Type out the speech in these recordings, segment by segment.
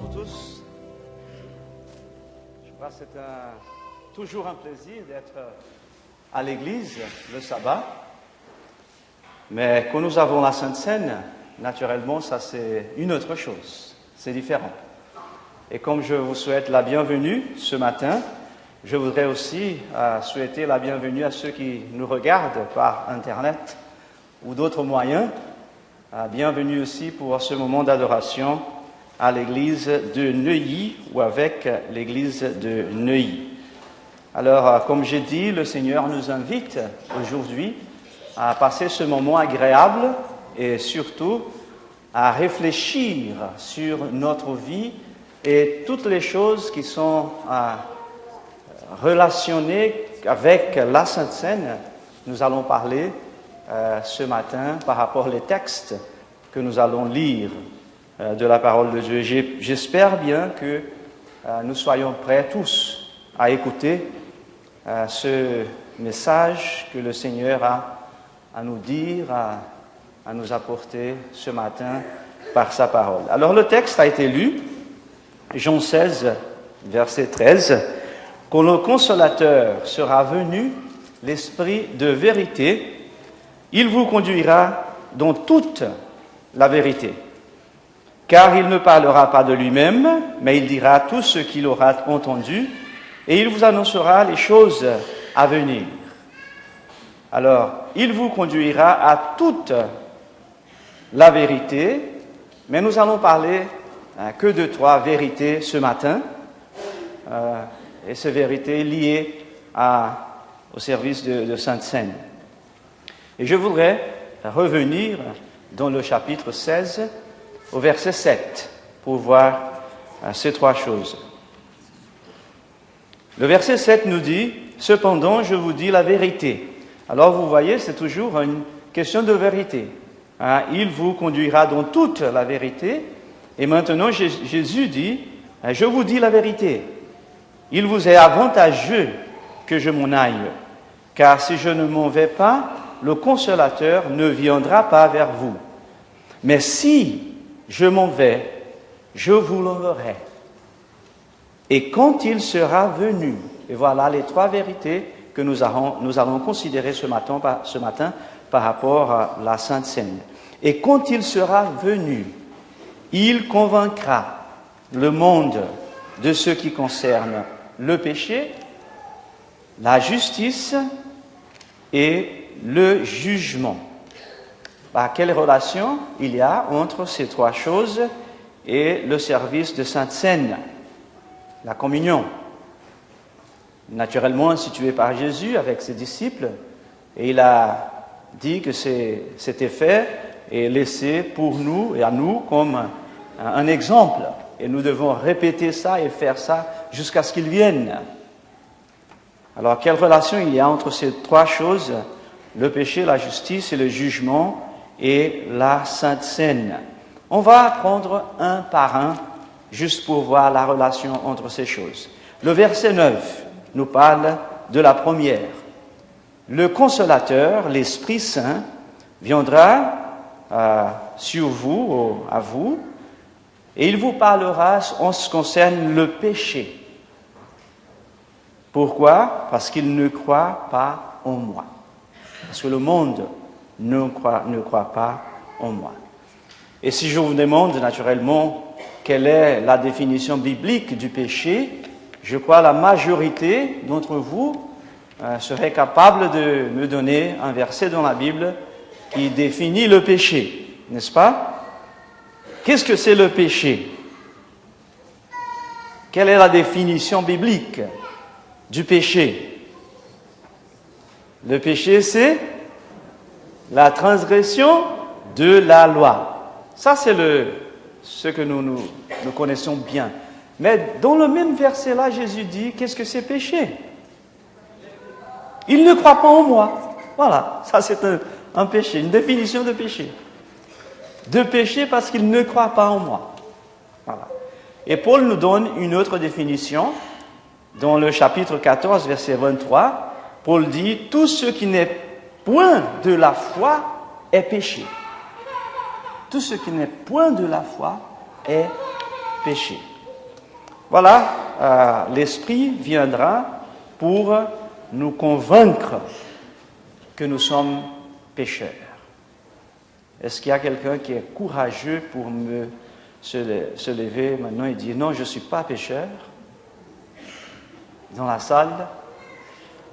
Bonjour à vous tous. Je crois que c'est toujours un plaisir d'être à l'église le sabbat. Mais quand nous avons la Sainte Seine, naturellement, ça c'est une autre chose. C'est différent. Et comme je vous souhaite la bienvenue ce matin, je voudrais aussi souhaiter la bienvenue à ceux qui nous regardent par Internet ou d'autres moyens. Bienvenue aussi pour ce moment d'adoration à l'église de Neuilly ou avec l'église de Neuilly. Alors, comme j'ai dit, le Seigneur nous invite aujourd'hui à passer ce moment agréable et surtout à réfléchir sur notre vie et toutes les choses qui sont relationnées avec la Sainte Seine. Nous allons parler ce matin par rapport aux textes que nous allons lire de la parole de Dieu. J'espère bien que nous soyons prêts tous à écouter ce message que le Seigneur a à nous dire, à nous apporter ce matin par sa parole. Alors le texte a été lu, Jean 16, verset 13. « Quand le Consolateur sera venu, l'Esprit de vérité, il vous conduira dans toute la vérité. Car il ne parlera pas de lui-même, mais il dira tout ce qu'il aura entendu, et il vous annoncera les choses à venir. Alors, il vous conduira à toute la vérité, mais nous allons parler que de 3 vérités ce matin, et ces vérités liées au service de Sainte Seine. Et je voudrais revenir dans le chapitre 16, au verset 7, pour voir ces 3 choses. Le verset 7 nous dit « Cependant, je vous dis la vérité ». Alors, vous voyez, c'est toujours une question de vérité. Il vous conduira dans toute la vérité. Et maintenant, Jésus dit « Je vous dis la vérité. Il vous est avantageux que je m'en aille, car si je ne m'en vais pas, le Consolateur ne viendra pas vers vous. Mais si je m'en vais, je vous l'enverrai. Et quand il sera venu, et voilà les 3 vérités que nous allons considérer ce matin par rapport à la Sainte Seine. Et quand il sera venu, il convaincra le monde de ce qui concerne le péché, la justice et le jugement. Quelle relation il y a entre ces 3 choses et le service de Sainte Seine, la communion, naturellement instituée par Jésus avec ses disciples, et il a dit que cet effet est laissé pour nous et à nous comme un exemple, et nous devons répéter ça et faire ça jusqu'à ce qu'il vienne. Alors, quelle relation il y a entre ces 3 choses, le péché, la justice et le jugement, et la Sainte Seine? On va prendre un par un, juste pour voir la relation entre ces choses. Le verset 9 nous parle de la première. Le Consolateur, l'Esprit Saint, viendra sur vous, ou à vous, et il vous parlera en ce qui concerne le péché. Pourquoi? Parce qu'il ne croit pas en moi. Parce que le monde ne croit pas en moi. Et si je vous demande naturellement quelle est la définition biblique du péché, je crois que la majorité d'entre vous serait capable de me donner un verset dans la Bible qui définit le péché, n'est-ce pas? Qu'est-ce que c'est le péché? Quelle est la définition biblique du péché? Le péché, c'est la transgression de la loi. Ça, c'est ce que nous connaissons bien. Mais dans le même verset-là, Jésus dit, qu'est-ce que c'est péché? Il ne croit pas en moi. Voilà, ça c'est un péché, une définition de péché. De péché parce qu'il ne croit pas en moi. Voilà. Et Paul nous donne une autre définition. Dans le chapitre 14, verset 23, Paul dit, tout ce qui n'est point de la foi est péché. Tout ce qui n'est point de la foi est péché. voilà, l'Esprit viendra pour nous convaincre que nous sommes pécheurs. Est-ce qu'il y a quelqu'un qui est courageux pour se lever maintenant et dire non, je ne suis pas pécheur? Dans la salle,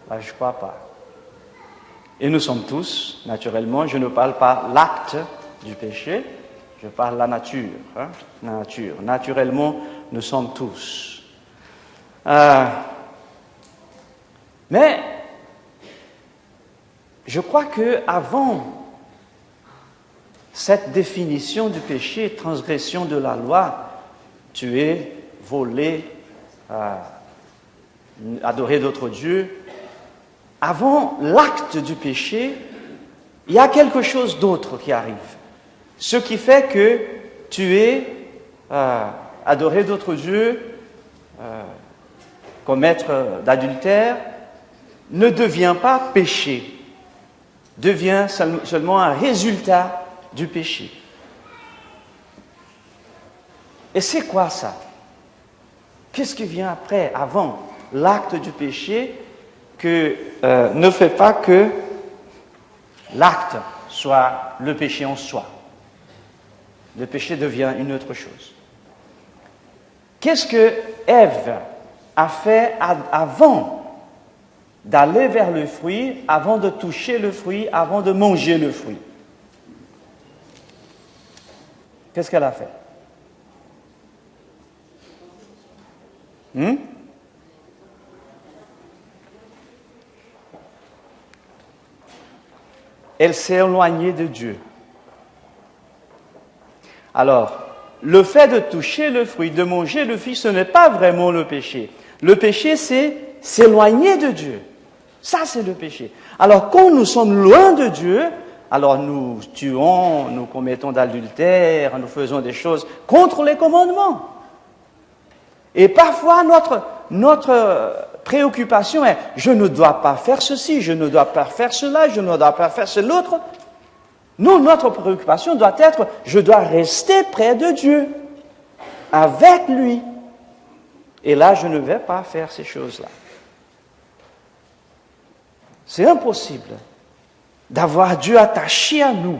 là, je ne crois pas. Et nous sommes tous, naturellement, je ne parle pas l'acte du péché, je parle la nature. La nature. Naturellement, nous sommes tous. Mais je crois qu'avant cette définition du péché, transgression de la loi, tuer, voler, adorer d'autres dieux, avant l'acte du péché, il y a quelque chose d'autre qui arrive. Ce qui fait que tuer, adorer d'autres dieux, commettre d'adultère, ne devient pas péché, devient seulement un résultat du péché. Et c'est quoi ça? Qu'est-ce qui vient après, avant l'acte du péché, que ne fait pas que l'acte soit le péché en soi? Le péché devient une autre chose. Qu'est-ce que Ève a fait avant d'aller vers le fruit, avant de toucher le fruit, avant de manger le fruit? Qu'est-ce qu'elle a fait? Elle s'est éloignée de Dieu. Alors, le fait de toucher le fruit, de manger le fruit, ce n'est pas vraiment le péché. Le péché, c'est s'éloigner de Dieu. Ça, c'est le péché. Alors, quand nous sommes loin de Dieu, alors nous tuons, nous commettons d'adultère, nous faisons des choses contre les commandements. Et parfois, notre préoccupation est « je ne dois pas faire ceci, je ne dois pas faire cela, je ne dois pas faire l'autre ». Non, notre préoccupation doit être « je dois rester près de Dieu, avec lui ». Et là, je ne vais pas faire ces choses-là. C'est impossible d'avoir Dieu attaché à nous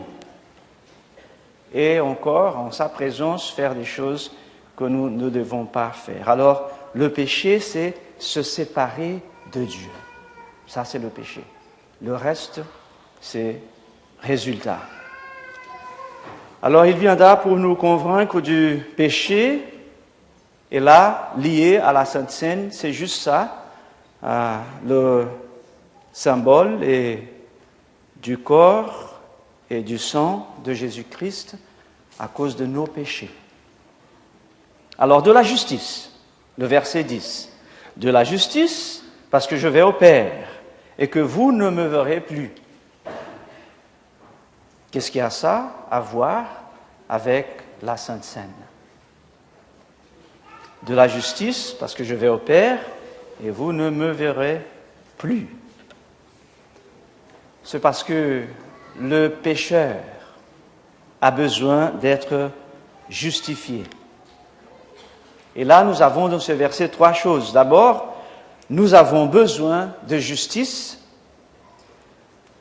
et encore, en sa présence, faire des choses que nous ne devons pas faire. Alors, le péché, c'est se séparer de Dieu. Ça, c'est le péché. Le reste, c'est résultat. Alors, il viendra pour nous convaincre du péché, et là, lié à la Sainte Seine, c'est juste ça, le symbole est du corps et du sang de Jésus-Christ à cause de nos péchés. Alors, de la justice, le verset 10. De la justice, parce que je vais au Père et que vous ne me verrez plus. Qu'est-ce qu'il y a ça à voir avec la Sainte Seine? De la justice, parce que je vais au Père et vous ne me verrez plus. C'est parce que le pécheur a besoin d'être justifié. Et là, nous avons dans ce verset trois choses. D'abord, nous avons besoin de justice.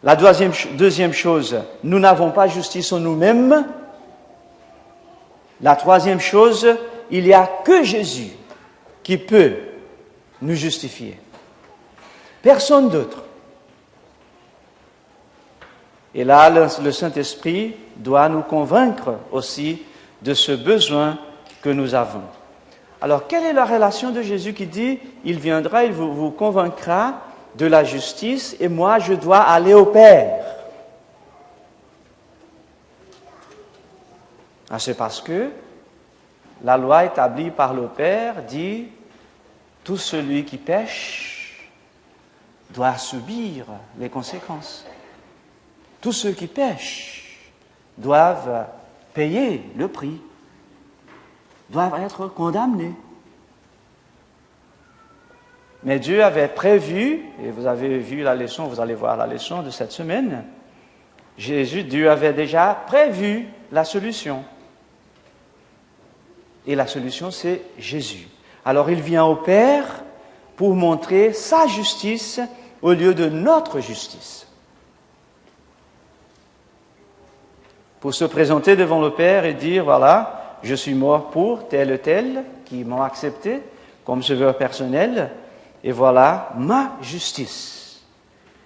La deuxième chose, nous n'avons pas justice en nous-mêmes. La troisième chose, il n'y a que Jésus qui peut nous justifier. Personne d'autre. Et là, le Saint-Esprit doit nous convaincre aussi de ce besoin que nous avons. Alors, quelle est la relation de Jésus qui dit « Il viendra, il vous convaincra de la justice et moi, je dois aller au Père ». C'est parce que la loi établie par le Père dit « Tout celui qui pêche doit subir les conséquences. Tous ceux qui pêchent doivent payer le prix, doivent être condamnés. » Mais Dieu avait prévu, et vous avez vu la leçon, vous allez voir la leçon de cette semaine, Dieu avait déjà prévu la solution. Et la solution, c'est Jésus. Alors il vient au Père pour montrer sa justice au lieu de notre justice. Pour se présenter devant le Père et dire, voilà, je suis mort pour tel et tel qui m'ont accepté comme sauveur personnel, et voilà ma justice.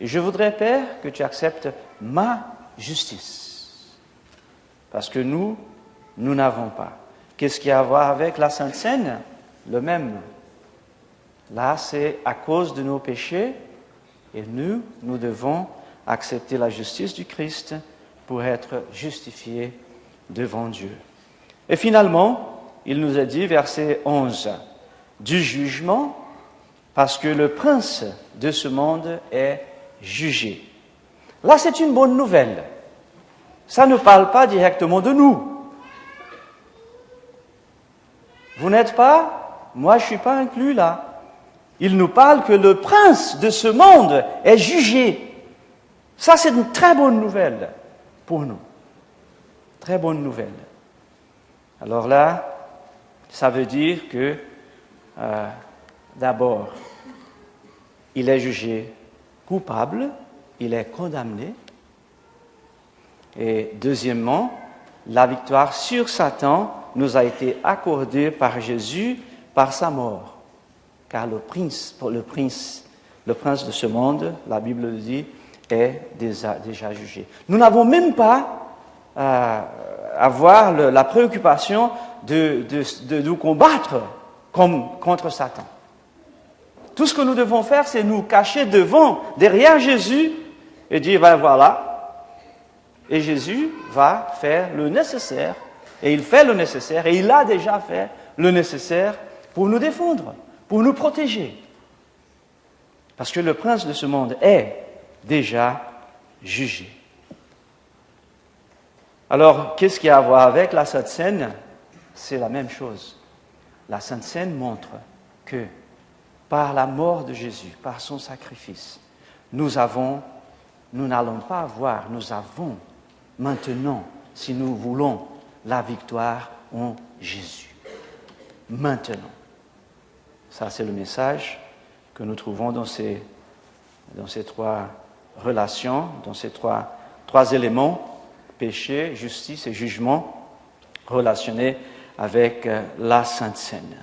Et je voudrais, Père, que tu acceptes ma justice. Parce que nous n'avons pas. Qu'est-ce qu'il y a à voir avec la Sainte Seine? Le même. Là, c'est à cause de nos péchés, et nous devons accepter la justice du Christ pour être justifiés devant Dieu. Et finalement, il nous a dit, verset 11, du jugement, parce que le prince de ce monde est jugé. Là, c'est une bonne nouvelle. Ça ne parle pas directement de nous. Vous n'êtes pas, moi je ne suis pas inclus là. Il nous parle que le prince de ce monde est jugé. Ça, c'est une très bonne nouvelle pour nous. Très bonne nouvelle. Alors là, ça veut dire que, d'abord, il est jugé coupable, il est condamné. Et deuxièmement, la victoire sur Satan nous a été accordée par Jésus par sa mort. Car le prince de ce monde, la Bible le dit, est déjà jugé. Nous n'avons même pas à avoir la préoccupation de nous combattre contre Satan. Tout ce que nous devons faire, c'est nous cacher derrière Jésus et dire, ben voilà, et Jésus va faire le nécessaire, et il fait le nécessaire, et il a déjà fait le nécessaire pour nous défendre, pour nous protéger. Parce que le prince de ce monde est déjà jugé. Alors, qu'est-ce qu'il y a à voir avec la Sainte Seine? C'est la même chose. La Sainte Seine montre que par la mort de Jésus, par son sacrifice, nous n'allons pas avoir, nous avons maintenant, si nous voulons, la victoire en Jésus. Maintenant. Ça, c'est le message que nous trouvons dans ces trois relations, dans ces trois éléments, péché, justice et jugement, relationnés avec la Sainte Seine.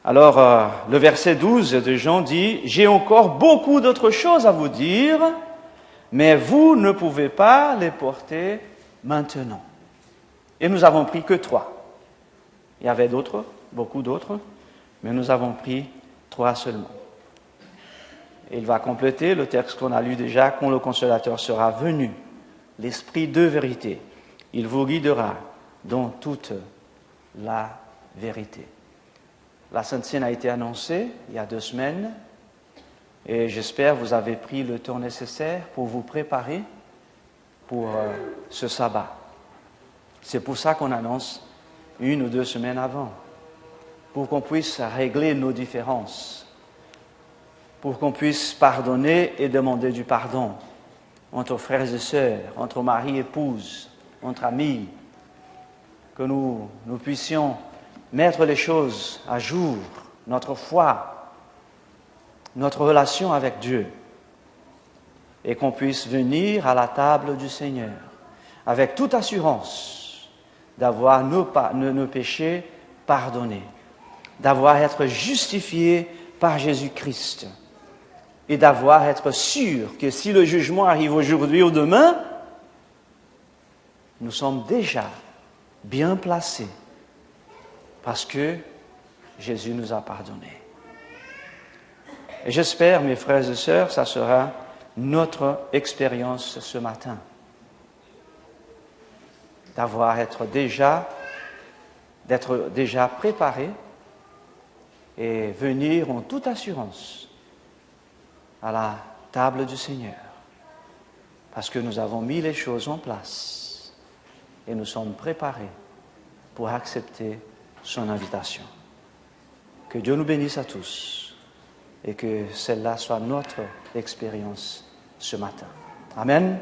Alors, le verset 12 de Jean dit « J'ai encore beaucoup d'autres choses à vous dire, mais vous ne pouvez pas les porter maintenant. » Et nous avons pris que 3. Il y avait d'autres, beaucoup d'autres, mais nous avons pris 3 seulement. Et il va compléter le texte qu'on a lu déjà, quand le Consolateur sera venu, l'Esprit de vérité. Il vous guidera dans toute la vérité. La Sainte Seine a été annoncée il y a 2 semaines, et j'espère que vous avez pris le temps nécessaire pour vous préparer pour ce sabbat. C'est pour ça qu'on annonce 1 ou 2 semaines avant, pour qu'on puisse régler nos différences, pour qu'on puisse pardonner et demander du pardon entre frères et sœurs, entre mari et épouse, entre amis, que nous puissions mettre les choses à jour, notre foi, notre relation avec Dieu, et qu'on puisse venir à la table du Seigneur avec toute assurance d'avoir nos péchés pardonnés, d'avoir été justifiés par Jésus-Christ et être sûr que si le jugement arrive aujourd'hui ou demain, nous sommes déjà bien placés parce que Jésus nous a pardonnés. Et j'espère, mes frères et sœurs, ça sera notre expérience ce matin, d'être déjà préparés et venir en toute assurance à la table du Seigneur, parce que nous avons mis les choses en place et nous sommes préparés pour accepter son invitation. Que Dieu nous bénisse à tous et que celle-là soit notre expérience ce matin. Amen.